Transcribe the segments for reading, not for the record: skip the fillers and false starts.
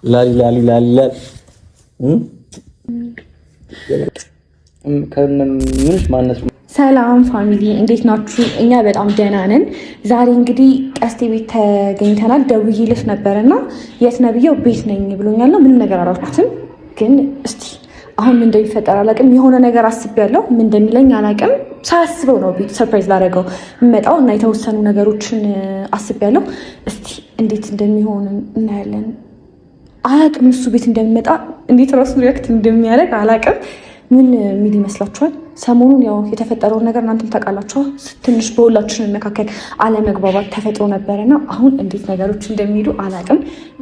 ላሊላሊላሊላ ከምንሽ ማነስ ሰላም ፋሚሊ እንዴት ናችሁ? እኛ በጣም ደህና ነን። ዛሬ እንግዲህ ቀስቴ ቤት ተገኝተናል። ደውዬልሽ ነበርና የት ነው ብዬው ቤት ነኝ ብሎኛል። ምንም ነገር አላልኩትም፣ ግን እስቲ አሁን ምን እንደሚፈጠር አላውቅም። የሆነ ነገር አስቤያለሁ፣ ምን እንደሚለኝ አላውቅም። ሳያስበው ነው ቤት ሰርፕራይዝ ላደረገው የምመጣው እና የተወሰኑ ነገሮችን አስቤያለሁ። እስቲ እንዴት እንደሚሆን እናያለን። አላውቅም እሱ ቤት እንደሚመጣ እንዴት ራሱ ሪያክት እንደሚያደርግ አላውቅም። ምን ሚል ይመስላችኋል? ሰሞኑን ያው የተፈጠረውን ነገር እናንተም ታውቃላችሁ። ትንሽ በሁላችን መካከል አለመግባባት ተፈጥሮ ነበረና አሁን እንዴት ነገሮች እንደሚሄዱ አላውቅም፣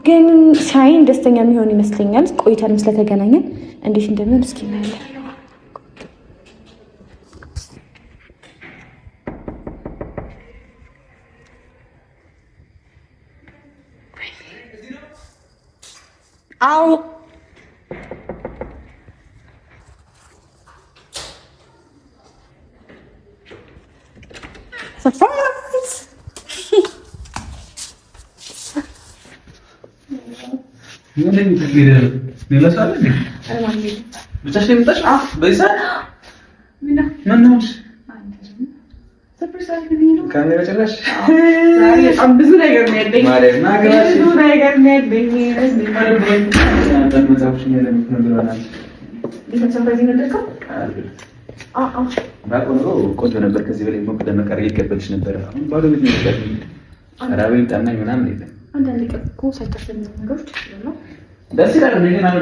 ግን ሳይን ደስተኛ የሚሆን ይመስለኛል። ቆይተንም ስለተገናኘን እንዴት እንደሚሆን እስኪ እናያለን። አዎ ሰርፕራይዝ ብዙ ነገር ነው ያለኝ። ቆንጆ ነበር። ከዚህ በላይ ሞቅ ለመቀር ይገባልሽ ነበር። አሁን ባዶ ቤት ነው ያለው። አራቤን ጣናኝ ምናምን የለም። አንዳንድ ቀን እኮ ሳይታሰብ ነገሮች ነው። ደስ ይላል። እንደገና ነው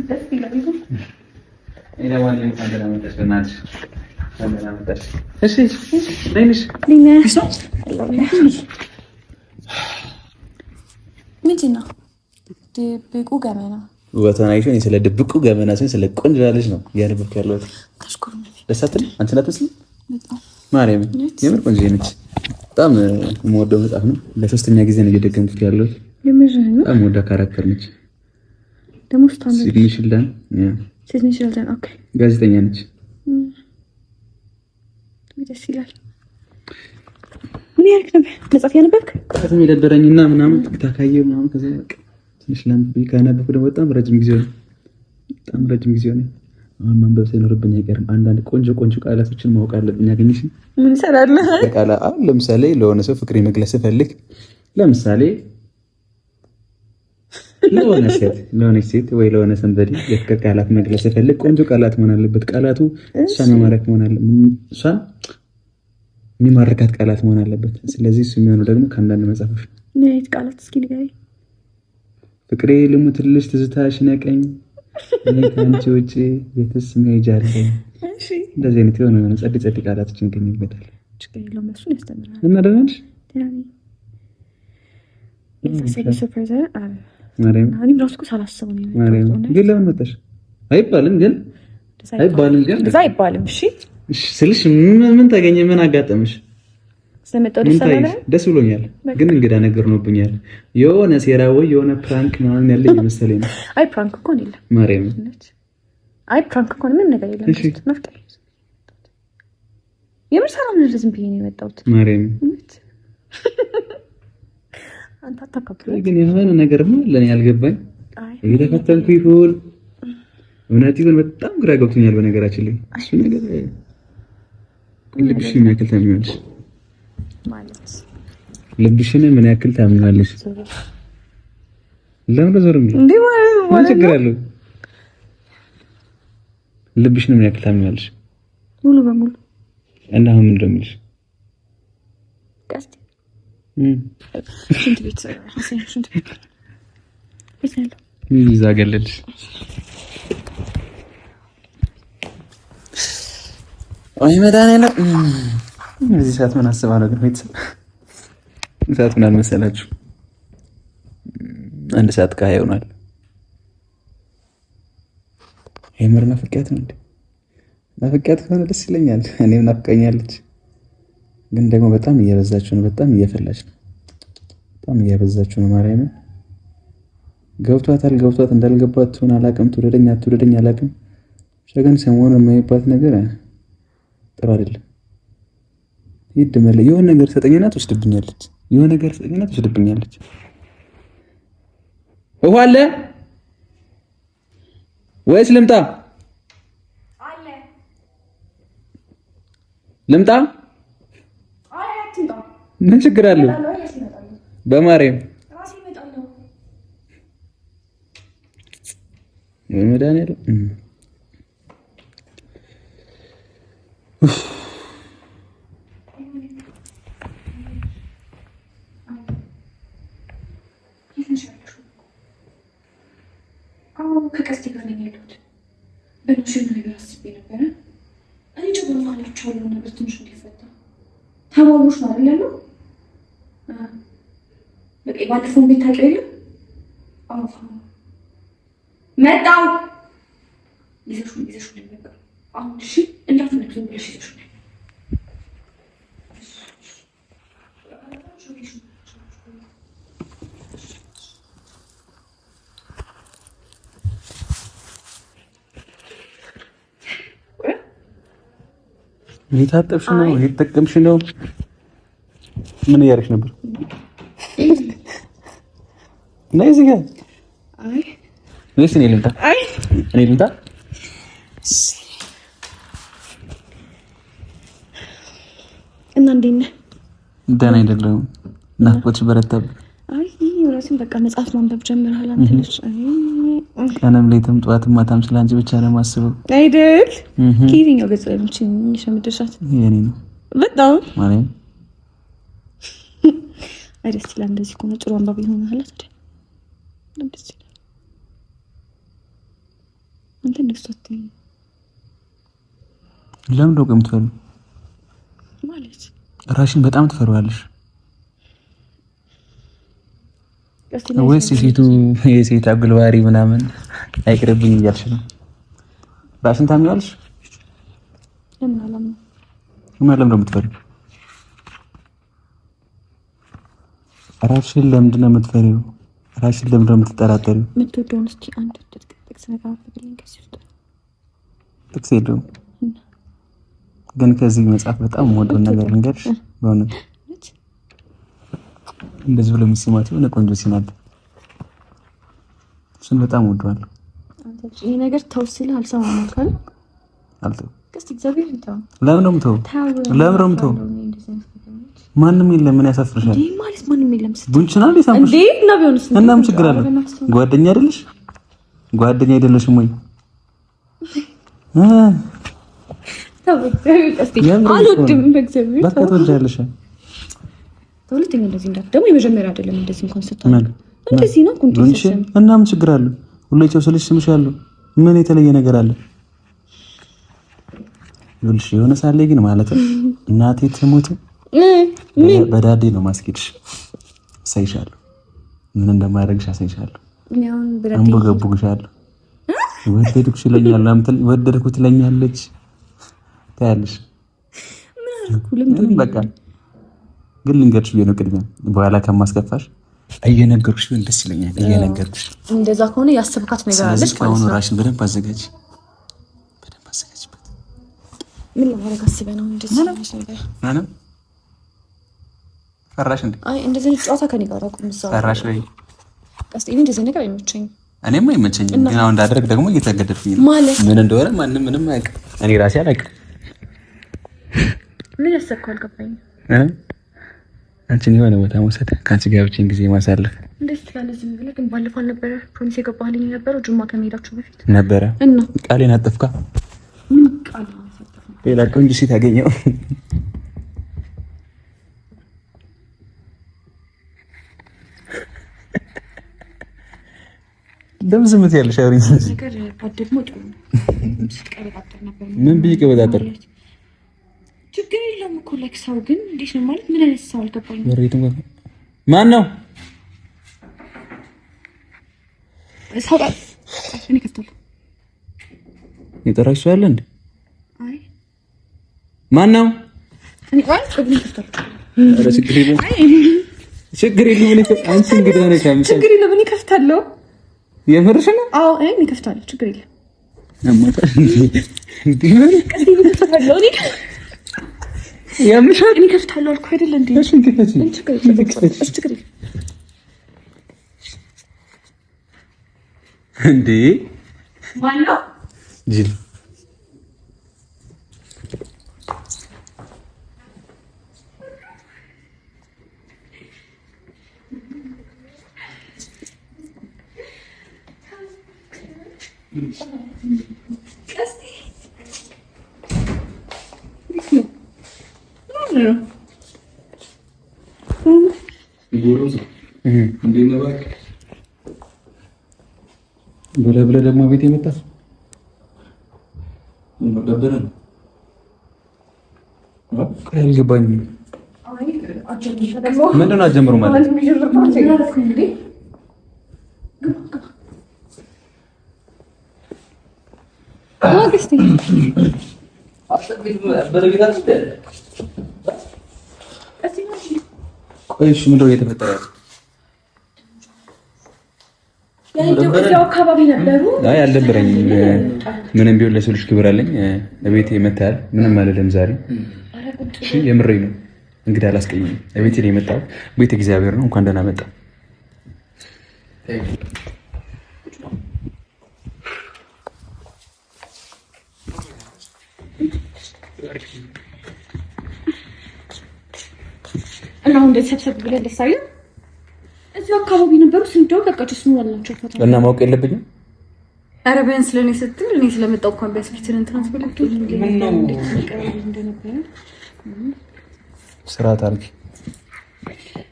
ደስ ይላል። እኔ ዋን አንደና መጣሽ በእናትሽ አንደና መጣሽ። እሺ ነይሽ ምንድን ነው ድብቁ ገመና? ወተናይሽ እኔ ስለ ድብቁ ገመና ሲሆን ስለ ቆንጆ ያለሽ ነው እያነበብክ ያለሁት። ደስ አትልም? አንቺ ናትመስል ማርያም የምር ቆንጆ ነች። በጣም የምወደው መጽሐፍ ነው። ለሶስተኛ ጊዜ ነው እየደገምኩት ያለሁት። በጣም ወዳ ካራክተር ነች። ሲድኒ ሽልደን ጋዜጠኛ ነች። ደስ ይላል። ምን ያልክ ነበር? መጽሐፍ ያነበብክ? በጣም የደበረኝና ምናምን ታካየ ምናምን ከዛ በቃ ትንሽ ላንብብ ካነበብኩ ደግሞ በጣም ረጅም ጊዜ ሆነ። አሁን ማንበብ ሳይኖርብኝ አይቀርም። አንዳንድ ቆንጆ ቃላቶችን ማወቅ አለብኝ። አገኘሽ? ምን ሰራለህ? አሁን ለምሳሌ ለሆነ ሰው ፍቅሬ መግለጽ ፈልግ፣ ለምሳሌ ለሆነች ሴት ወይ ለሆነ ሰንበዲ የፍቅር ቃላት መግለጽ ፈልግ፣ ቆንጆ ቃላት መሆን አለበት። ቃላቱ እሷን መማረክ መሆን አለበት። እሷን የሚማርካት ቃላት መሆን አለበት። ስለዚህ እሱ የሚሆነው ደግሞ ከአንዳንድ መጽሐፎች ነው። ምን አይነት ቃላት እስኪ ንገረኝ። ፍቅሬ ልሙትልሽ፣ ትዝታሽ ነቀኝ፣ እኔ ከአንቺ ውጭ የትስ መሄጃ አለኝ። እንደዚህ አይነት የሆነ ጸድ ቃላቶችን ይገኙበታል። እና ደህና ነሽ? ግን ለምን መጣሽ? አይባልም ግን ስልሽ ምን ታገኘ? ምን አጋጠመሽ? ደስ ብሎኛል፣ ግን እንግዳ ነገር ሆኖብኛል። የሆነ ሴራ ወይ የሆነ ፕራንክ ምናምን ያለ ይመስለኝ ነው። አይ ፕራንክ እኮ ነው የለም ማርያም። አይ ፕራንክ እኮ ምንም ነገር የለም። ነፍጠ የምር ሰላም ነው። ዝም ብዬ ነው የመጣሁት ማርያም። አንተ አታካብሩ። ግን የሆነ ነገር ምን ለኔ ያልገባኝ እየተፈተንኩ ይሁን እውነት ይሁን በጣም ግራ ገብቶኛል። በነገራችን ላይ እሱ ነገር ልብሽ ምን ያክል ታምኛለሽ? ማለት ልብሽን ምን ያክል ታምኛለሽ? ለምን ዘርም እንዴ ማለት ምን ችግር አለው? ልብሽን ምን ያክል ታምኛለሽ? ሙሉ በሙሉ እና አሁን ምን እንደምልሽ ቀስቲ ሽንት ቤት ይዛ ገለልሽ። ወይ መድኃኒዓለም እዚህ ሰዓት ምን አስባ ነው ግን? ቤተሰብ ሰዓት ምን አልመሰላችሁ? 1 ሰዓት ከሀያ ይሆናል። የምር ናፍቄያት ነው እንዴ? ናፍቄያት ከሆነ ደስ ይለኛል። እኔም ናፍቀኛለች፣ ግን ደግሞ በጣም እየበዛችሁ ነው። በጣም እየፈላች ነው። በጣም እየበዛችሁ ነው። ማርያምን ገብቷት እንዳልገባት ትሆን አላውቅም። ትውደደኝ አትውደደኝ አላውቅም። ግን ሰሞኑን የማይባት ነገር ጥሩ አይደለም። ይድመለ የሆነ ነገር ሰጠኝና ትወስድብኛለች። ውሃ አለ ወይስ ልምጣ? አለ። ልምጣ? አይ አትምጣ። ምን ችግር አለው? በማርያም ራሴ እመጣለሁ። መድኃኒዓለም ከቀስቴ ጋር ነኝ ያለሁት። በእነሱ ነገር አስቤ ነበረ። እኔ ጨጉር ማላችሁ ያለው ነገር ትንሽ እንዲፈታ ተማሮች ነው አይደል ያለው? በቃ ባለፈውን ቤት ታውቂው የለም? መጣሁ ይዘሽው ነበር። አሁን እሺ እንዳትነግሪኝ ብለሽ ይዘሽው የታጠብሽ ነው? የተጠቀምሽ ነው? ምን እያደረግሽ ነበር? ነይ እዚህ ጋር። አይ ወይስ እኔ ልምጣ? አይ እኔ ልምጣ? እና እንዴት ነህ? ደህና አይደለሁም። ናፍቆትሽ በረታብኝ። አይ ራስን በቃ መጽሐፍ ማንበብ ጀምረሃል አንተ ልጅ። ቀንም ሌትም ጠዋትም ማታም ስለአንቺ ብቻ ነው የማስበው አይደል? ከየትኛው ገጽ ላይ ምንጭ ሸምደሻት? የኔ ነው በጣም ማለት አይ ደስ ይላል። እንደዚህ ከሆነ ጥሩ አንባቢ ይሆናል አይደል? ደስ ይላል። አንተ እንደሷት ለምን ነው የምትፈሪው? ማለት ራስሽን በጣም ትፈሪዋለሽ ወይስ የሴት አግልባሪ ምናምን አይቅርብኝ እያልሽ ነው? ራስሽን ታምኚዋለሽ? ለምን አላምነው? ለምን ነው የምትፈሪው? ራስሽን ለምንድን ነው የምትፈሪው? ራስሽን ለምንድን ነው የምትጠራጠሪው? የምትወደውን እስኪ አንድ ጥቅስ ነገር አድርግልኝ። ከዚህ ውስጥ ጥቅስ የለውም፣ ግን ከዚህ መጽሐፍ በጣም የምወደውን ነገር ልንገርሽ። በእውነት እንደዚህ ብሎ የሚስማት የሆነ ቆንጆ ሲናል እሱን በጣም ወደዋለሁ። ይሄ ነገር ተውስል አልሰማም አልካል አልተው እስቲ እግዚአብሔር እንታው ለምን ነው የምተው? ለምን ነው የምተው? ማንም የለም። ምን ያሳፍርሻል? እንዴ ማለት ማንም የለም ስትይ ቡንችና እንዴ ሳምፕል እንዴ እና ቢሆንስ እና ምን ችግር አለ? ጓደኛ አይደለሽ? ጓደኛ አይደለሽም ወይ? አልወድም በእግዚአብሔር በቃ ትወጃለሽ። ሁለተኛ እንደዚህ እንዳት ደግሞ የመጀመሪያ አይደለም። እንደዚህ እንኳን ስታውቅ እንደዚህ ነው ቡንች እና ምን ችግር አለ? ሁሌቸው ስልሽ ስምሽ ያለው ምን የተለየ ነገር አለ? ይኸውልሽ የሆነ ሳለ ግን ማለት እናቴ ትሞት በዳዴ ነው ማስኬድሽ። ሳይሻለሁ ምን እንደማያደርግሽ አሳይሻለሁ። አንቦገቡግሻለሁ። ወደድኩሽ ይለኛል አምጥል ወደድኩት ትለኛለች። ታያለሽ በቃ ግን ልንገርሽ ብዬ ነው ቅድሚያ በኋላ ከማስከፋሽ እየነገርኩሽ ቢሆን ደስ ይለኛል። እየነገርኩሽ እንደዛ ከሆነ ያሰብካት ነገር አለች ማለት ነው። ራስሽን በደንብ አዘጋጅ፣ በደንብ አዘጋጅበት። ምን ለማድረግ አስበህ ነው እንደዚህ ነገር? ምንም ፈራሽ እንዴ? አይ እንደዚህ ጨዋታ ከኔ ጋር አቁም። ፈራሽ ወይ? ቀስ ይሄ እንደዚህ ነገር አይመቸኝም። እኔም አይመቸኝም፣ ግን አሁን እንዳደረግ ደግሞ እየተገደድኩኝ ነው። ምን እንደሆነ ማንም ምንም አያውቅም። እኔ ራሴ አላውቅም። ምን ያሰብከው አልገባኝም። አንቺን የሆነ ቦታ መውሰድ፣ ከአንቺ ጋር ብቻዬን ጊዜ ማሳለፍ። እንዴት ትላለህ? ዝም ብለህ ግን ባለፈው አልነበረ ፕሮሚስ የገባህልኝ የነበረው ጁማ ከመሄዳችሁ በፊት ነበረ እና ቃሌን አጠፍካ። ምን ቃል ነው? ሌላ ቆንጆ ሴት አገኘው። እንደምን ዝም ትያለሽ? አውሪኝ ነገር ባደግሞ ጥሩ ነው። ስትቀበጣጠር ነበር። ምን ብዬሽ ቀበጣጠር? ችግር የለውም እኮ ላይክ ሰው ግን እንዴት ነው ማለት ምን አይነት ሰው አልገባኝም። ወሬቱን ማን ነው? ሰው ጋር እኔ ከፍታለሁ። የጠራሽ ሰው አለ እንዴ? አይ ማን ነው? እኔ እኔ ከፍታለሁ። ኧረ ችግር የለውም፣ ችግር የለውም። አንቺ እንግዲህ ሆነ ካምሳ ችግር የለውም። እኔ ከፍታለሁ። የምርሽ ነው? አዎ እኔ ከፍታለሁ። ችግር የለም። አማታ እንዴ ከፍታለሁ። ያምሻል። እኔ ከፍታለሁ አልኩህ አይደል እንዴ? እሺ እንግዲህ ችግር የለም። እንዴ ማነው ጅል ብለህ ደግሞ ቤት የመጣ አልገባኝም። ምንድን ነው አትጀምሩ ማለት? ቆይ እሺ፣ ምንድን ነው እየተፈጠረ ያለው? አካባቢ ነበሩ። አይ አልደበረኝም። ምንም ቢሆን ለሰው ልጅ ክብር አለኝ። እቤቴ መታል ምንም አልልም ዛሬ። እሺ የምሬኝ ነው። እንግዲህ አላስቀኝም። እቤቴ ነው የመጣው። ቤተ እግዚአብሔር ነው። እንኳን ደህና መጣ። እና አሁን እንደዚህ ሰብሰብ ብለህ ደስ አይልም? እዚሁ አካባቢ ነበሩ። ስንደው በቃ ተስኖ ዋላቸው ፈታ እና ማወቅ የለብኝም። ኧረ ቢያንስ ለእኔ ስትል እኔ ስለመጣሁ እንኳን ቢያንስ ፊትን እንትን ብለህ እንደነበረ ስርዓት አድርጊ።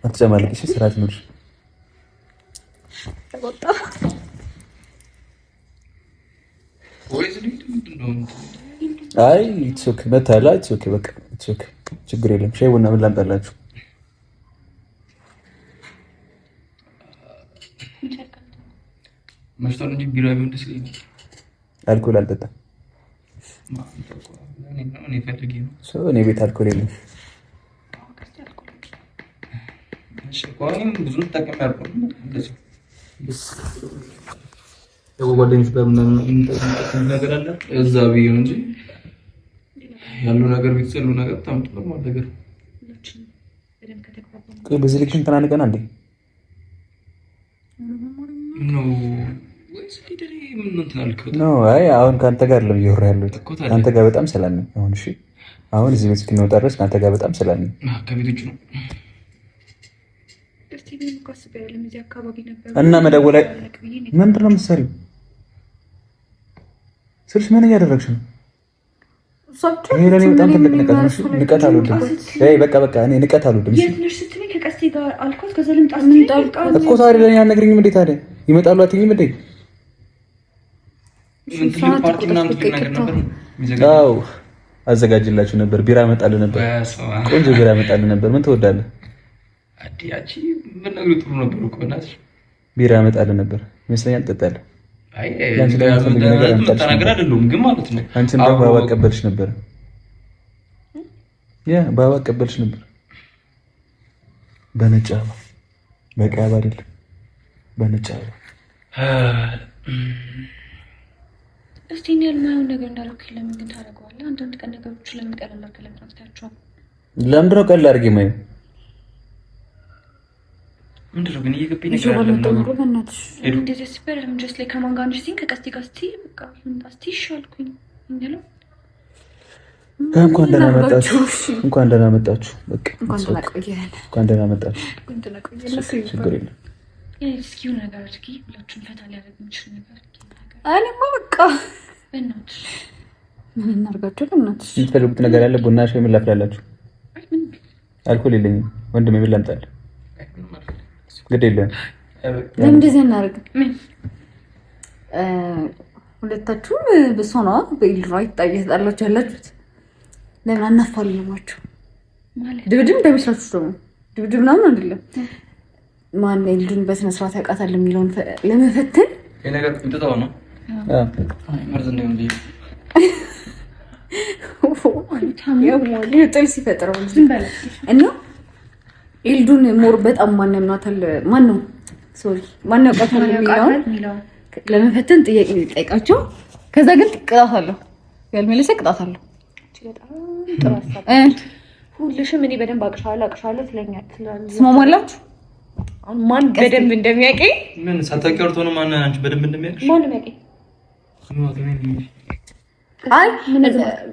አትጨማልቂ። እሺ ስርዓት ነው። ተቆጣ አይ ኢትስ ኦኬ መታላ። ኢትስ ኦኬ በቃ ኢትስ ኦኬ ችግር የለም። ሻይ ቡና ምን ላምጣላችሁ? መሽቷል እንጂ ቢራ ቢሆን ደስ ይለኛል። አልኮል አልጠጣም። እኔ ቤት አልኮል የለም። ጓደኞች ጋር ነገር አለ እዛ ብዬ ነው እንጂ ያለው ነገር ቤተሰሉ ነገር ታምጥሎ ነገር በዚህ ልክ እንትን አንቀና እንዴ ነው ነው። አይ አሁን ካንተ ጋር ነው እየወራ ያለሁት። ካንተ ጋር በጣም ሰላም ነኝ አሁን። እሺ አሁን እዚህ ቤት እስክንወጣ ድረስ ካንተ ጋር በጣም ሰላም ነኝ። ከቤት ውጭ ነው እና መደወል ምንድን ነው የምትሰሪው? ስልሽ ምን እያደረግሽ ነው? ይሄ ለእኔ በጣም ትልቅ ንቀት ነው። ንቀት አልወድም። በቃ በቃ እኔ ንቀት አልወድም። እኮ ታዲያ ለእኔ አልነግሪኝም እንዴ? ታዲያ ይመጣሉ አትይኝም እንዴ? አዎ አዘጋጅላችሁ ነበር። ቢራ እመጣልህ ነበር። ቆንጆ ቢራ እመጣልህ ነበር። ምን ትወዳለህ? ቢራ እመጣልህ ነበር ይመስለኛል። ትጠጣለህ? አንቺን በአበባ አቀበልሽ ነበር። በአበባ አቀበልሽ ነበር። በነጭ አበባ፣ በቀይ አበባ አይደለም፣ በነጭ አበባ። እስቲ እኔ ያልማየውን ነገር እንዳልኩ ለምን ግን ታደርገዋለህ? አንዳንድ ቀን ነገሮች ለምን ቀለል አድርገህ ለምን አትታያቸውም? ለምንድን ነው ቀለል አድርጌ የማየው? ምንድን ነው ግን እየገባኝ ነገር አለ ነው በእናትሽ እንደዚህ ሲበር ለምን ጀስት ላይ ከማን ጋር ነሽ? ከቀስቲ ጋር እስቲ በቃ እንታስቲ ይሻልኩኝ እንዴ? እንኳን ደህና መጣችሁ። እንኳን ደህና መጣችሁ። በቃ እንኳን ደህና ቆየን። እንኳን ደህና መጣችሁ። እንኳን ደህና ቆየን። ችግር የለም። እስኪ ነገር እስኪ ሁላችሁም ፈታ ሊያደርግ የሚችል ነገር እኔማ በቃ በእናትሽ ምን እናድርጋችሁ? በእናትሽ የምትፈልጉት ነገር አለ? ቡና ሻይ ምን ላፍላላችሁ? አልኮል የለኝም ወንድሜ፣ ምን ላምጣልህ? ግድ የለም። ለምን እንደዚህ እናደርግ? ሁለታችሁም በሷ ነው በኢልራ ይጣያላችሁ ያላችሁት። ለምን አናፋልማችሁ? ማለት ድብድብ እንደሚስራችሁ ደግሞ ድብድብ ምናምን አይደለም። ማን ኢልዱን በስነ ስርዓት ያውቃታል የሚለውን ለመፈተን የነገር ጥጣው ነው። መርዝ እንደምን ቢይ ጥል ሲፈጥረው እና ኢልዱን ሞር በጣም ማን ያምናታል? ማን ነው ሶሪ ማን ያውቃታል የሚለውን ለመፈተን ጥያቄ ጠይቃቸው። ከዛ ግን ቅጣት አለው፣ ያልመለሰ ቅጣት አለው። ሁልሽም እኔ በደንብ አቅሻለሁ ትለኛለህ። ትስማማላችሁ? አሁን ማን በደንብ እንደሚያውቀኝ ምን ሳታውቂው ቀርቶ ነው? ማን አንቺ በደንብ እንደሚያውቅሽ? ማን የሚያውቀኝ? አይ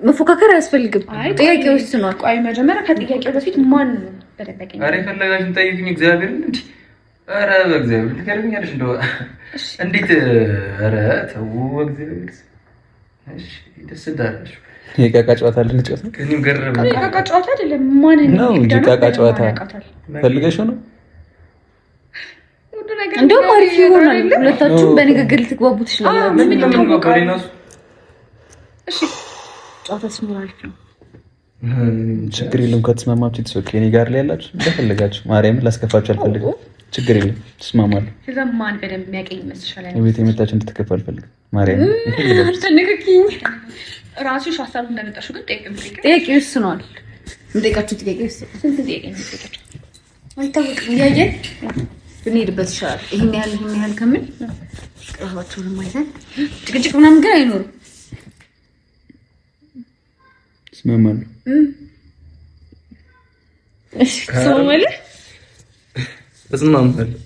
መፎካከር አያስፈልግም። ጥያቄ ውስጥ ነው። ቆይ መጀመሪያ ከጥያቄው በፊት ማን ነው በደንብ ያውቀኝ? አሬ ፈለጋችሁን ጠይቁኝ። እግዚአብሔር እንዴ! አረ በእግዚአብሔር ትገርምኛለሽ እንደው እንዴት! አረ ተው እግዚአብሔር። እሺ ደስ እንዳለሽ የቃቃ ጨዋታ ልንጨዋታ ከእኔም ገረመኝ። የቃቃ ጨዋታ አይደለም። ማን ነው እንጂ ቃቃ ጨዋታ ፈልገሽው ነው? እንደውም አሪፍ ይሆናል። ሁለታችሁም በንግግር ልትግባቡ ትችላላችሁ። ምን ነው? እሺ ጨዋታ ሲኖር አሪፍ ነው። ችግር የለም። ከተስማማችሁ ትሰቅ እኔ ጋር ላይ ያላችሁ እንደፈለጋችሁ። ማርያምን ላስከፋችሁ አልፈልግም። ችግር የለም። ተስማማለሁ። ከዛም ማን በደንብ የሚያውቀኝ ይመስልሻል? ቤት የመጣችሁ እንድትከፋ አልፈልግም። ማርያምን አልተነከኪኝ ራስሽ ሀሳብ እንዳመጣሽው ግን ጥያቄ ወስኗል። እንጠይቃችሁ ጥያቄ ወስኗል። ስንት ጥያቄ ነው የምትጠይቃችሁ? አይታወቅም። እያየን ብንሄድበት ይሻላል። ይሄን ያህል ከምን ቅርባችሁንም አይተን ጭቅጭቅ ምናምን ግን አይኖርም። እስማማለሁ። እሺ ትስማማለህ? እስማማለሁ።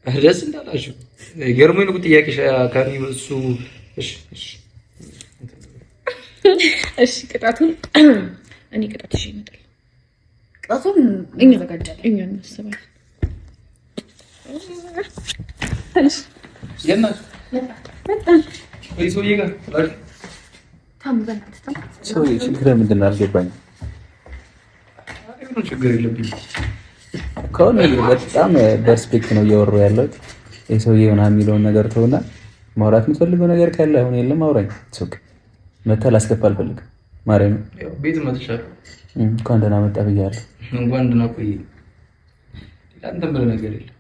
ደስ እንዳላችሁ ገርሞኝ ነው ጥያቄሽ ካኒ እሱ እሺ እሺ ቅጣቱን እኔ ቅጣት እሺ ይመጣል። ቅጣቱን እኛ ዘጋጃለን። እኛ እናስባለን። እሺ የናት መጣን ወይ ሰውዬ ጋር ሰውዬ ችግር ምንድን ነው አልገባኝም። ችግር የለብኝም ከሆነ በጣም በርስፔክት ነው እያወራሁ ያለሁት። የሰውዬ ምናምን የሚለውን ነገር ተውና ማውራት የምትፈልገው ነገር ካለ አሁን የለም አውራኝ። ሱቅ መተህ ላስከፋ አልፈልግም። ማርያም ቤት መጥቻለሁ። እንኳን ደህና መጣ ብያለሁ። እንኳን ደህና ቆይ። አንተ ምን ነገር የለም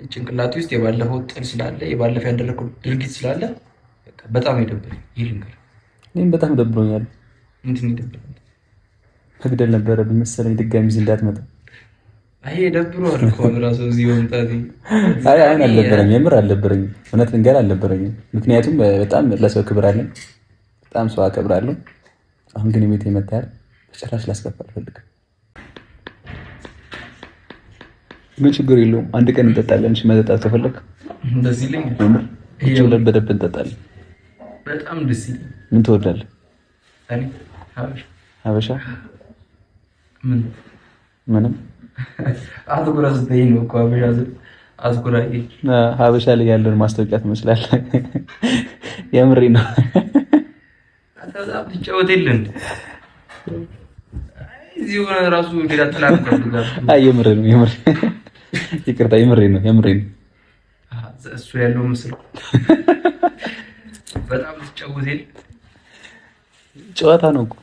ጭንቅላቴ ውስጥ የባለፈው ጥል ስላለ የባለፈው ያደረኩት ድርጊት ስላለ በጣም ይደብረኝ። ይልንገር እኔም በጣም ደብሮኛል። ምንድን ይደብረኝ? መግደል ነበረብኝ መሰለኝ ድጋሚ እዚህ እንዳትመጣ። አይ ደብሮሃል እኮ ራሱ እዚህ ወንጣቲ። አይ አልነበረኝም፣ የምር አልነበረኝም። እውነት ልንገር አልነበረኝም። ምክንያቱም በጣም ለሰው ክብር አለኝ፣ በጣም ሰው አከብራለሁ። አሁን ግን ቤት የመጣ በጭራሽ ላስከፋ አልፈልግም። ምን ችግር የለውም። አንድ ቀን እንጠጣለን። እሺ መጠጣት ከፈለክ እንደዚህ ልኝ እቺ ለበደብ እንጠጣለን። በጣም ደስ ይላል። ምን ትወዳለህ? እኔ ሀበሻ ምን ምንም አትኩራ ስትይ ነው እኮ ሀበሻ አትኩራ። ሀበሻ ላይ ያለውን ማስታወቂያ ትመስላለህ። የምሬ ነው። አንተ በጣም ትጫወት የለ እንደ እዚህ ሆነ ራሱ ሌላ ተላም ከብጋ። አይ የምሬ ነው፣ የምሬ ይቅርታ፣ የምሬ ነው፣ የምሬ ነው። እሱ ያለው ምስል በጣም ትጫወት የለ ጨዋታ ነው እኮ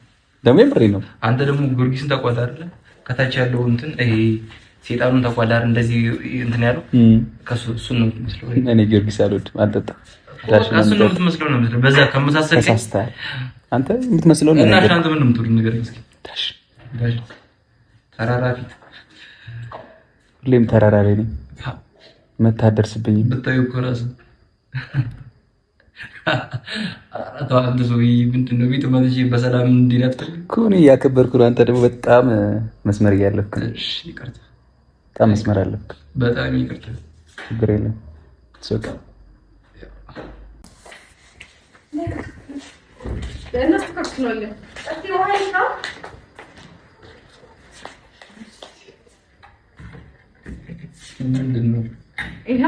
ደግሞ የምሬ ነው። አንተ ደግሞ ጊዮርጊስን ታውቋት አይደለ? ከታች ያለው እንትን ይሄ ሴጣኑን ታውቋት አይደል? እንደዚህ እንትን ያለው ከሱ እሱን ነው የምትመስለው። እኔ ጊዮርጊስ አልወድም፣ አልጠጣም። እሱን ነው የምትመስለው ነው የምትመስለው። በዛ ከመሳሰል ተሳስተሃል አንተ የምትመስለው ነው። እና አንተ ምን እንደምትወድ ነገር እስኪ ታሽ ተራራ ፊት ሁሌም ተራራ ላይ ነኝ። መታደርስብኝ ብታዩ እኮ እራስህ አንተ ሰውዬ ምንድን ነው ቤት መጥቼ በሰላም እንዲነጥ እኮ እኔ እያከበርኩ ነው። አንተ ደግሞ በጣም መስመር እያለፍክ ነው። እሺ ይቅርታ፣ በጣም መስመር አለፍክ። በጣም ይቅርታ። ችግር የለም። ሶካ ምንድን ነው ይሄ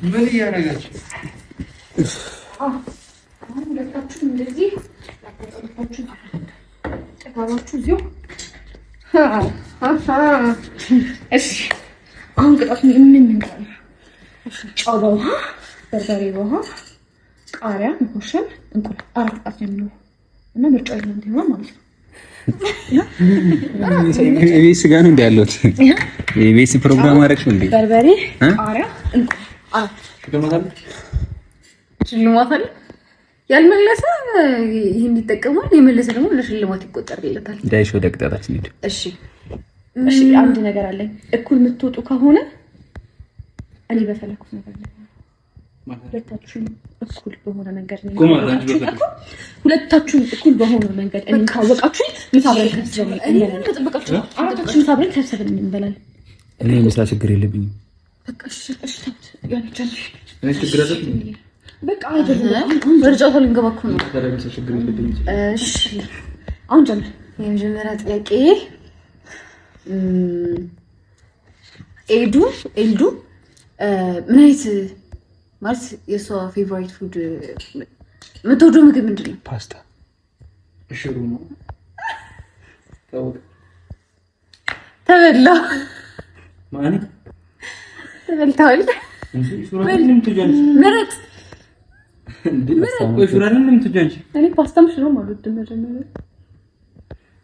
ምን እያደረጋችሁ? አሁን ሁለታችሁም እንደዚህ ተባባችሁ እዚሁ። እሺ አሁን ቅጣት ምን እንቀር? ጨው በውሃ፣ በርበሬ በውሃ፣ ቃሪያ፣ መኮሸን፣ እንቁላል 4 ቅጣት ነው የሚኖረው እና ምርጫው እናንተ ይሆናል ማለት ነው። የቤት ስጋ ነው እንደ ያለሁት የቤት ፕሮግራም አደረግሽ እንዴ? በርበሬ፣ ቃሪያ፣ እንቁላል 4 ሽልማት አለ። ያልመለሰ ይሄን ይጠቀማል፣ የመለሰ ደግሞ ለሽልማት ይቆጠርለታል። ዳይሽ ወደ ቅጣታችን ሄድ። እሺ እሺ፣ አንድ ነገር አለኝ። እኩል የምትወጡ ከሆነ እኔ በፈለኩት ነገር ነው ሁለታችሁም እኩል በሆነ መንገድ እኔን ካወቃችሁ ምሳ አብረን እንበላለን። እኔ ምሳ ችግር የለብኝም። በቃ አይደለም ወርጫው ልንገባ እኮ ነው። እሺ አሁን ጀምር። የመጀመሪያ ጥያቄ ኤልዱ ምን አይነት ማለት የእሷ ፌቨራይት ፉድ የምትወደው ምግብ ምንድን ነው? ፓስታ። ሽሮ ነው። ተበላ ማን ተበልተዋል። ምረጥ። እኔ ፓስታም ሽሮም አልወድም። መጀመሪያ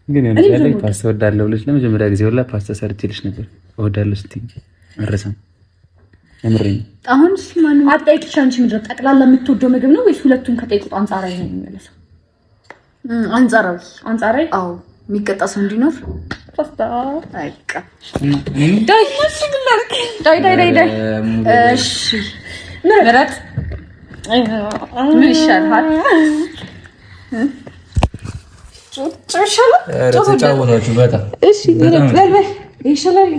ግን ያለ ፓስታ እወዳለሁ ብለሽ ለመጀመሪያ ጊዜ ወላ ፓስታ ሰርቼልሽ ነበር። እወዳለሁ ስትይ አረሳም። የምሬን አሁን ማን አጠይቅሽ? አንቺ ምንድነው ጠቅላላ የምትወደው ምግብ ነው ወይስ ሁለቱን ከጠይቁት አንጻራዊ ነው የሚመለሰው? አንጻራዊ። አዎ የሚቀጣ ሰው እንዲኖር ፓስታ አይቃ ዳይ እሺ ምረጥ። ምን ይሻልሃል? ተጫወታችሁ በጣም እሺ። ይሻላል።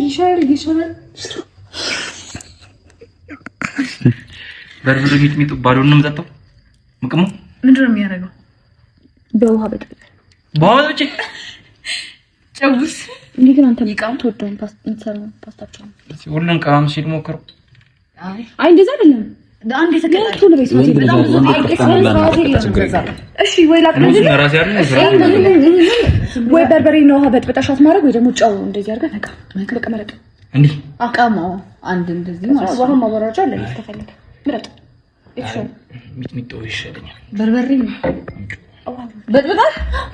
በርበሬ ሚጥሚጡ ባዶን ነው የምጠጣው። ምቅሙ ምንድን ነው የሚያደርገው? በውሃ በጥብጥ ጨውስ። እንዴ ግን አንተ ይቃም ተወደውን ፓስታቸው ሁሉን ቀማም ሲል ሞከሩ። አይ እንደዛ አይደለም። አንድ የተቀጣለ በጣም ብዙ እሺ። ወይ ላቅርብልህ ወይ በርበሬ ነው ውሃ በጥብጣሻት ማድረግ ወይ ደግሞ ጨው እንደዚህ አድርገህ በቃ መረጥ። እንዴ አቃማው አንድ እንደዚህ ማለት ነው። ውሃ ማወራጫ አለ ተፈልገ ምረጥ። ሚጥሚጦ ይሻለኛል። በርበሬ ነው በጥብጣ።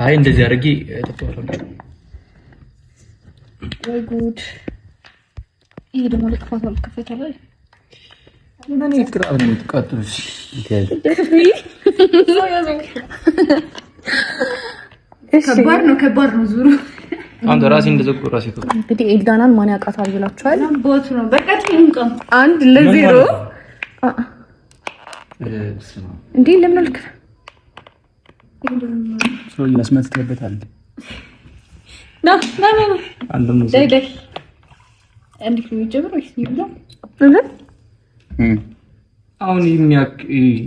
አይ እንደዚህ አድርጌ ተጣጣለሁ። ወይ ጉድ! ይሄ ደግሞ ለጥፋት አልከፈተለ ምን ይክራው ነው ተቃጥሉሽ? ከባድ ነው ዙሩ። አንተ ራሴ እንደዘጉ ራሴ ተቆ እንግዲህ ኤልዳናን ማን ያውቃታል ብላችኋል? ቦት ነው በቃ ትንቀም 1-0 እንዴ ለምን ልክ ሰው ያስመትተበታል። ና አንዱም ነው ዳይ እንዴት ነው የሚጀምረው? ይስሚላ አሁን የሚያክ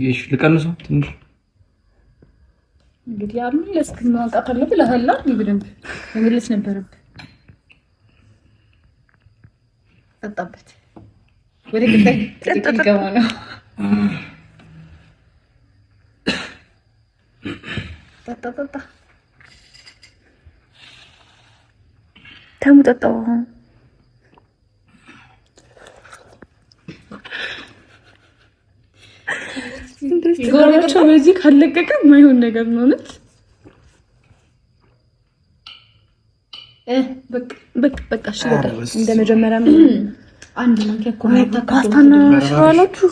እሺ ልቀንሰው ትንሽ እንግዲህ አሉ ለስክና አጣጣለ ብለህላ ይብደም እንግሊዝ ነበርብ ተጣጣበት ወደ ግዳይ ተጠቀመ ነው ተጣጣጣ ተሙጠጣው ጎረቤታቸው በዚህ ካለቀቀ የማይሆን ነገር ነው። እውነት በቃ እሺ በቃ እንደ መጀመሪያም አንድ ማንኪያ እኮ ነው ታካታና ሻላችሁ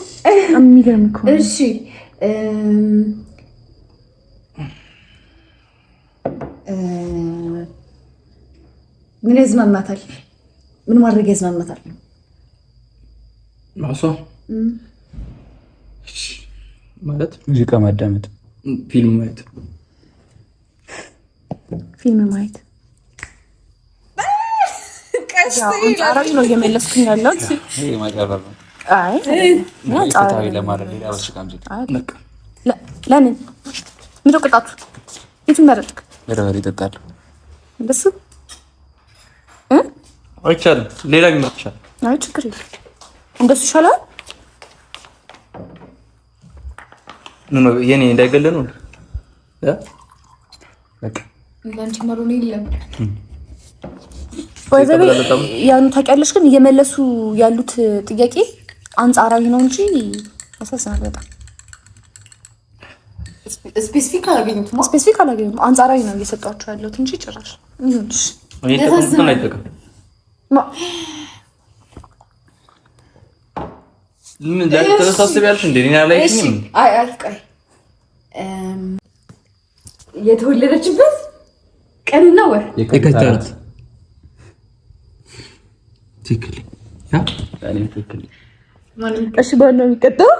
የሚገርም እኮ ነው። እሺ ምን ያዝናናታል? ምን ማድረግ ያዝናናታል? ማሷ ማለት ሙዚቃ ማዳመጥ፣ ፊልም ማየት አንጻራዊ ነው እየመለስኩኝ ያለሁት። ይሄ ማቀረብ ነው። አይ አንጻራዊ ለማድረግ ሌላ ወሽቃም ለምን ምንድነው ቅጣቱ? የቱን መረጥክ? በርበሬ ይጠጣል እንደሱ አይቻልም። ሌላ ይመርጫል። አይ ችግር የለም። እንደሱ ይሻላል። ነው የኔ እንዳይገለ ነው በቃ ለአንቺ ማሩን የለም ወይዘቤ ያን ታውቂያለሽ። ግን እየመለሱ ያሉት ጥያቄ አንጻራዊ ነው እንጂ ያሳዝናል በጣም። ስፔሲፊክ አላገኙም። አንጻራዊ ነው እየሰጧቸው ያለሁት እንጂ ጭራሽ ይሁንሽ እኔ ተቀምጠን አይጠቀም ምን ታስቢያለሽ እንዴ? እኔ አላየሽኝም። አይ ቆይ የተወለደችበት ቀንና ወር የከተራት ትክክል ያ እሺ ባል ነው የሚቀጣው።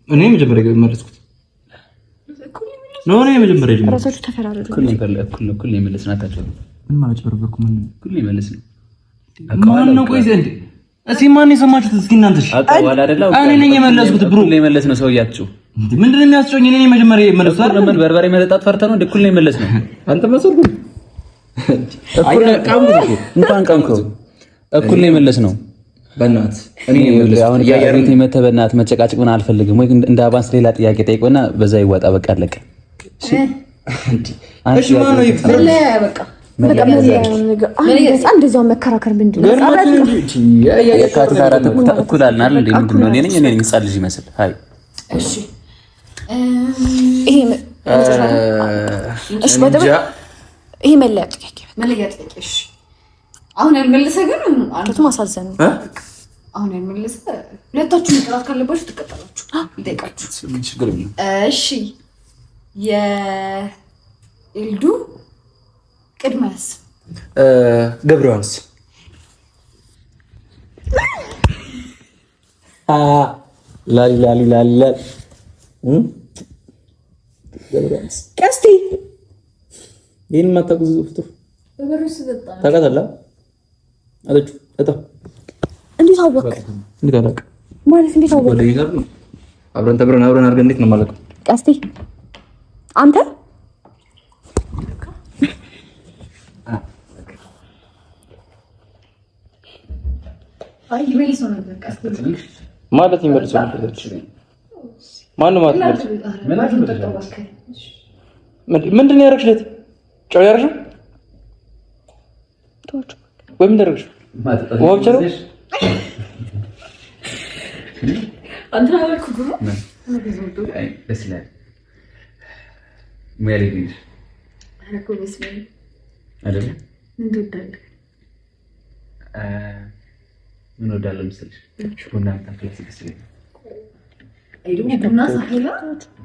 እኔ መጀመሪያ መለስኩት ነው። እኔ መጀመሪያ ጀመርኩት። ራሳችሁ ተፈራረዱ። እኩል የመለስን አታቸው። ምን ማለት ጨርበርኩ? ምን እኩል የመለስን ማን ነው? ቆይ ዘንድ እስኪ ማን የሰማችሁት? እስኪ እናንተሽ አቀዋል አይደለም? እኔ ነኝ የመለስኩት። ብሩ የመለስ ነው። ሰውያችሁ ምንድን ነው የሚያስጮኝ? እኔ ነኝ መጀመሪያ የመለስኩት አይደል? ለምን በርበሬ መጠጣት ፈርተህ ነው? እኩል ነው የመለስ ነው። አንተ መሰልኩ እንኳን ቀምከው እኩል ነው የመለስ ነው። በእናትህ እኔ አሁን ያያሩት የመተህ በእናትህ መጨቃጨቅ ምን አልፈልግም ወይ እንደ አባንስ ሌላ ጥያቄ ጠይቆና በዛ ይወጣ። በቃ አለቀ። እሺ ማን ነው ይፈለ በቃ እንደዛው መከራከር ምንድን ነው? እኩል አልን አይደል? እንደ ምንድን ነው? እኔ ነኝ ህፃን ልጅ ይመስል። አይ እሺ ይሄ መለያ ጥያቄ እሺ። አሁን ያልመለሰ ግን አንተ ማሳዘን ነው። አሁን ያልመለሰ ሁለታችሁም መቅራት ካለባችሁ ትቀጠላችሁ፣ ይጠይቃችሁ። እሺ የኤልዱ ቅድመ ስም ገብረ ዮሐንስ ላሊላሊላሊላ ቀስቲ ይህን ማታውቁ ፍጡር ታውቃታለህ? አለች እጣ እንዴት አወቅ? እንዴት አላውቅ ማለት እንዴት አወቅ? አብረን ተብረን አድርገን እንዴት ነው የማላውቀው? ቀስቲ አንተ ማለት ይመልሰው ማነው ማለት ምንድን ነው ያደረግሽለት? ጨው ያደረግሽው ወይ ምን ያደረግሽው? ውሃ ብቻ ነው? ምን ወዳለ መሰለሽ ቡና ታፈለስ ይችላል። ቡና ሳይላ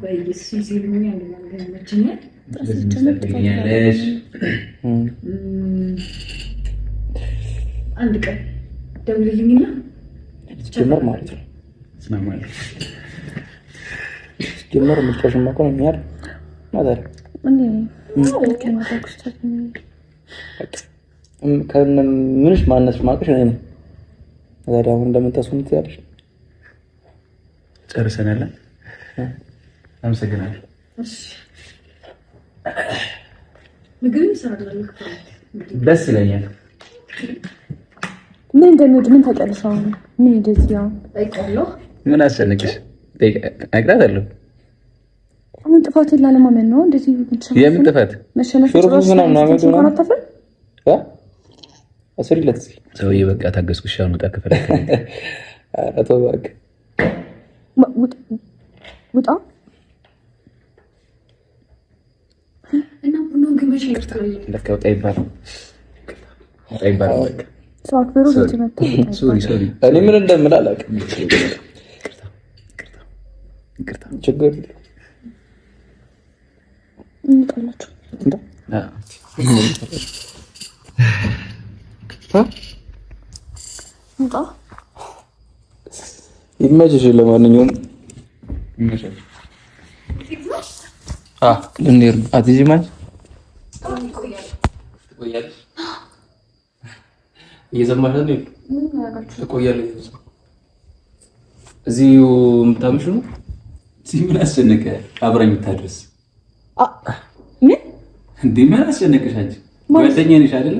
በኢየሱስ ይልኝ ያለው መቼም አንድ ቀን ደውልልኝና ጀመር ማለት ነው። ስማማለ ጀመር ምልከሽማ እኮ ነው የሚያር ማለት ነው። ምንሽ ማነሽ ማቀሽ ነኝ ታዲያ አሁን እንደምታስውም ትያለሽ። ጨርሰናል። አመሰግናለሁ። እሺ ምግብ ይሰራል። ደስ ይለኛል። ምን እንደሚወድ ምን ታውቂያለሽ? አሁን ምን እንደዚህ አሁን ጠይቃለሁ። ምን አስጨነቅሽ? አቅራታለሁ። አሁን ጥፋቱን ላለማመን ነው እንደዚህ ብቻ። የምን ጥፋት? መሸነፍ አስሪለት ሰውዬ በቃ ታገስኩሽ። አሁን ወጣ ከፈለክ አቶ ባክ ውጣ እና ቡናውን ግን መቼ ይርታል? ለካ ወጣ ይባላል። ወጣ ይባላል። በቃ ሰው አክብሮ ቤት መጣ። ሶሪ እኔ ምን እንደምል አላውቅም። ይቅርታ ችግር እንጣላችሁ እንዴ? እንጣ ይመችሽ። ለማንኛውም ይመችሽ። ልንሄድ ነው። አትይዥም አንቺ? ትቆያለሽ? እየሰማሽ ነው? ትቆያለሽ? እዚሁ የምታምሹ ነው? እዚህ ምን አስጨነቀ? አብራኝ የምታድርስ ምን እንዴ? ምን አስጨነቀሽ? አንቺ ጓደኛ ነሽ አይደለ?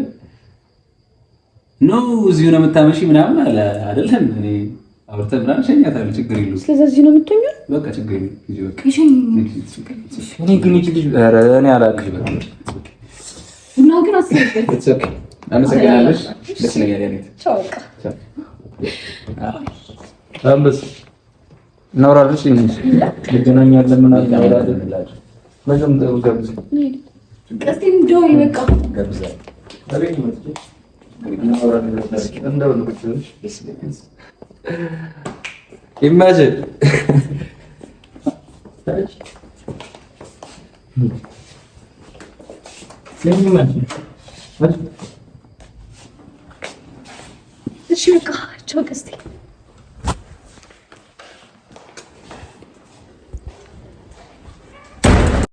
ነው እዚሁ ነው የምታመሺ ምናምን አለ አይደለም? እኔ አውርተን ምናምን ሸኛታለሁ። ችግር የለውም። ስለዚህ እዚህ ነው የምትሆኚው? በቃ ችግር የለውም። ሂጂ በቃ። እኔ ግን ይቺ ልጅ ኧረ እኔ አላውቅም። ቡና ግን አስፈልግ። አመሰግናለሁ። ደስ ይለኛል። ያኔት ቻው በቃ አንበስ እናወራለሽ። እንገናኛለን ምናምን እናወራለን። መቼም ገብዝ ቀስቲ እንደው ይበቃ ገብዛ አቤት ነው እናወራለን። እንደው ነው ብቻሽ ደስ ይለኛል። ኢማጂን እሺ በቃ ቻው ቀስቲ